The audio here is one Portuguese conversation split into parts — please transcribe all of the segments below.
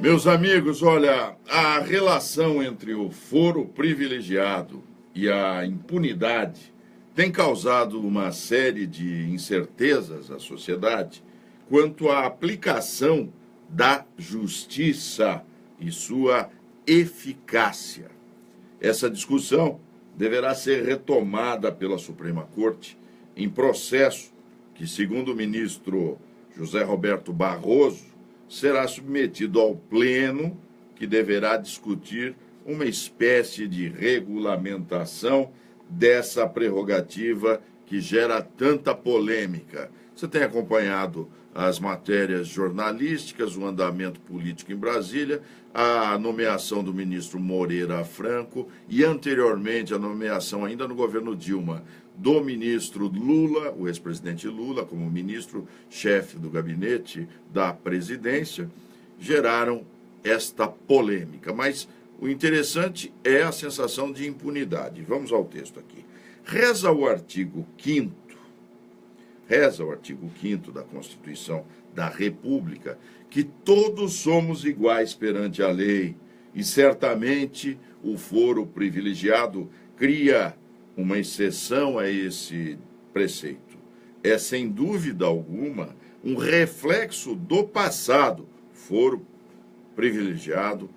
Meus amigos, olha, a relação entre o foro privilegiado e a impunidade tem causado uma série de incertezas à sociedade quanto à aplicação da justiça e sua eficácia. Essa discussão deverá ser retomada pela Suprema Corte em processo que, segundo o ministro José Roberto Barroso, será submetido ao Pleno, que deverá discutir uma espécie de regulamentação dessa prerrogativa que gera tanta polêmica. Você tem acompanhado as matérias jornalísticas, o andamento político em Brasília, a nomeação do ministro Moreira Franco e, anteriormente, a nomeação ainda no governo Dilma do ministro Lula, o ex-presidente Lula, como ministro-chefe do gabinete da presidência, geraram esta polêmica. Mas o interessante é a sensação de impunidade. Vamos ao texto aqui. Reza o artigo 5º da Constituição da República que todos somos iguais perante a lei e certamente o foro privilegiado cria uma exceção a esse preceito. É, sem dúvida alguma, um reflexo do passado. Foro privilegiado,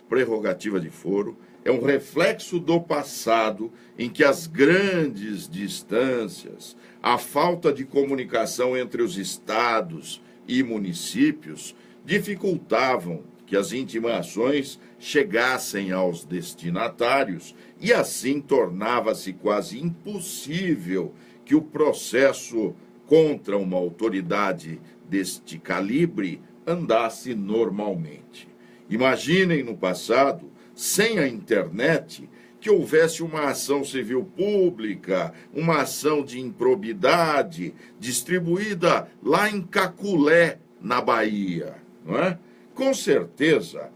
prerrogativa de foro, é um reflexo do passado em que as grandes distâncias, a falta de comunicação entre os estados e municípios dificultavam que as intimações chegassem aos destinatários e assim tornava-se quase impossível que o processo contra uma autoridade deste calibre andasse normalmente. Imaginem no passado, sem a internet, que houvesse uma ação civil pública, uma ação de improbidade, distribuída lá em Caculé, na Bahia, não é? Com certeza,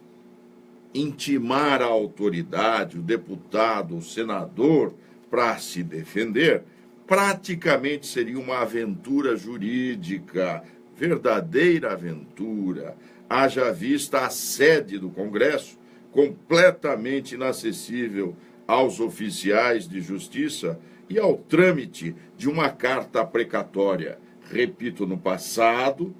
intimar a autoridade, o deputado, o senador, para se defender, praticamente seria uma aventura jurídica, verdadeira aventura, haja vista a sede do Congresso, completamente inacessível aos oficiais de justiça e ao trâmite de uma carta precatória. Repito, no passado,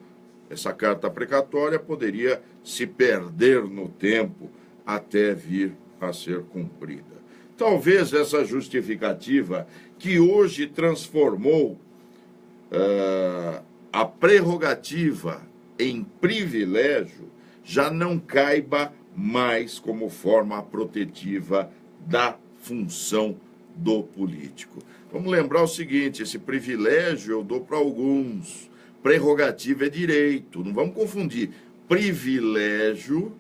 essa carta precatória poderia se perder no tempo até vir a ser cumprida. Talvez essa justificativa que hoje transformou a prerrogativa em privilégio já não caiba mais como forma protetiva da função do político. Vamos lembrar o seguinte, esse privilégio eu dou para alguns, prerrogativa é direito, não vamos confundir privilégio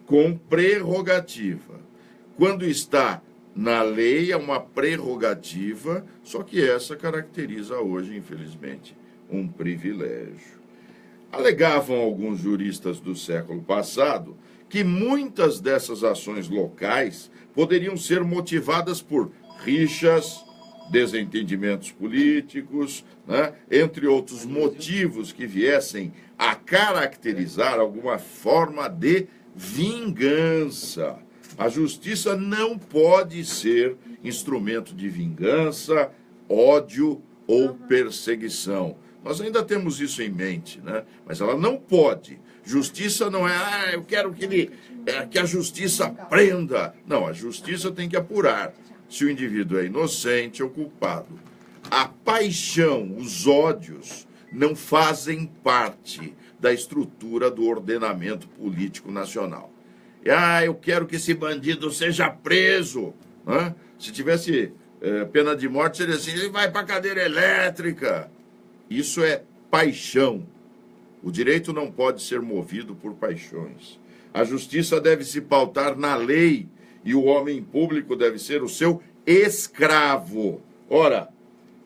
com prerrogativa. Quando está na lei é uma prerrogativa, só que essa caracteriza hoje, infelizmente, um privilégio. Alegavam alguns juristas do século passado que muitas dessas ações locais poderiam ser motivadas por rixas, desentendimentos políticos, né, entre outros motivos que viessem a caracterizar alguma forma de vingança. A justiça não pode ser instrumento de vingança, ódio ou perseguição. Nós ainda temos isso em mente, né? Mas ela não pode. Justiça não é, eu quero que a justiça prenda. Não, a justiça tem que apurar se o indivíduo é inocente ou culpado. A paixão, os ódios, não fazem parte da estrutura do ordenamento político nacional. Eu quero que esse bandido seja preso. Né? Se tivesse pena de morte, seria assim, ele vai para a cadeira elétrica. Isso é paixão. O direito não pode ser movido por paixões. A justiça deve se pautar na lei e o homem público deve ser o seu escravo. Ora,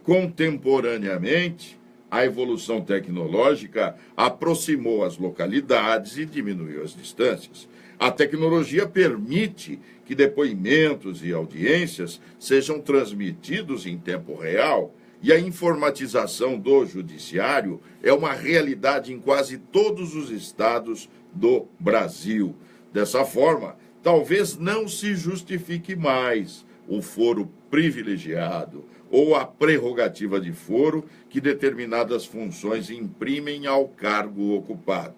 contemporaneamente, a evolução tecnológica aproximou as localidades e diminuiu as distâncias. A tecnologia permite que depoimentos e audiências sejam transmitidos em tempo real e a informatização do judiciário é uma realidade em quase todos os estados do Brasil. Dessa forma, talvez não se justifique mais o foro privilegiado ou a prerrogativa de foro que determinadas funções imprimem ao cargo ocupado.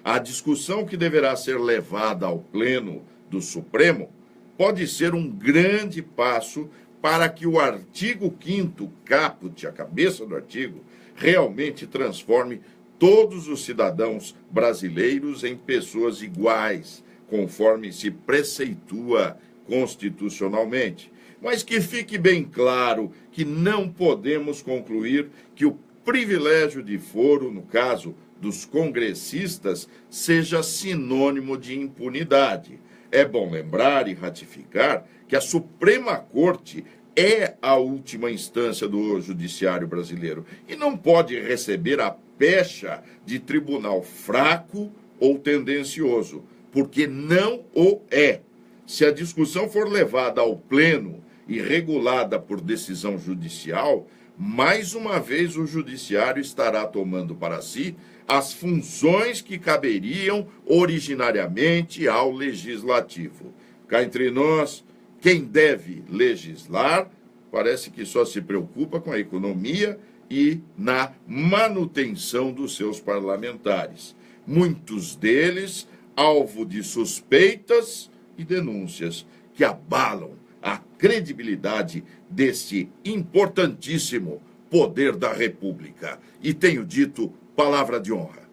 A discussão que deverá ser levada ao Pleno do Supremo pode ser um grande passo para que o artigo 5º, caput, a cabeça do artigo, realmente transforme todos os cidadãos brasileiros em pessoas iguais, conforme se preceitua constitucionalmente. Mas que fique bem claro que não podemos concluir que o privilégio de foro, no caso dos congressistas, seja sinônimo de impunidade. É bom lembrar e ratificar que a Suprema Corte é a última instância do judiciário brasileiro e não pode receber a pecha de tribunal fraco ou tendencioso, porque não o é. Se a discussão for levada ao Pleno e regulada por decisão judicial, mais uma vez o judiciário estará tomando para si as funções que caberiam originariamente ao legislativo. Cá entre nós, quem deve legislar parece que só se preocupa com a economia e na manutenção dos seus parlamentares. Muitos deles alvo de suspeitas e denúncias que abalam a credibilidade deste importantíssimo poder da República. E tenho dito palavra de honra.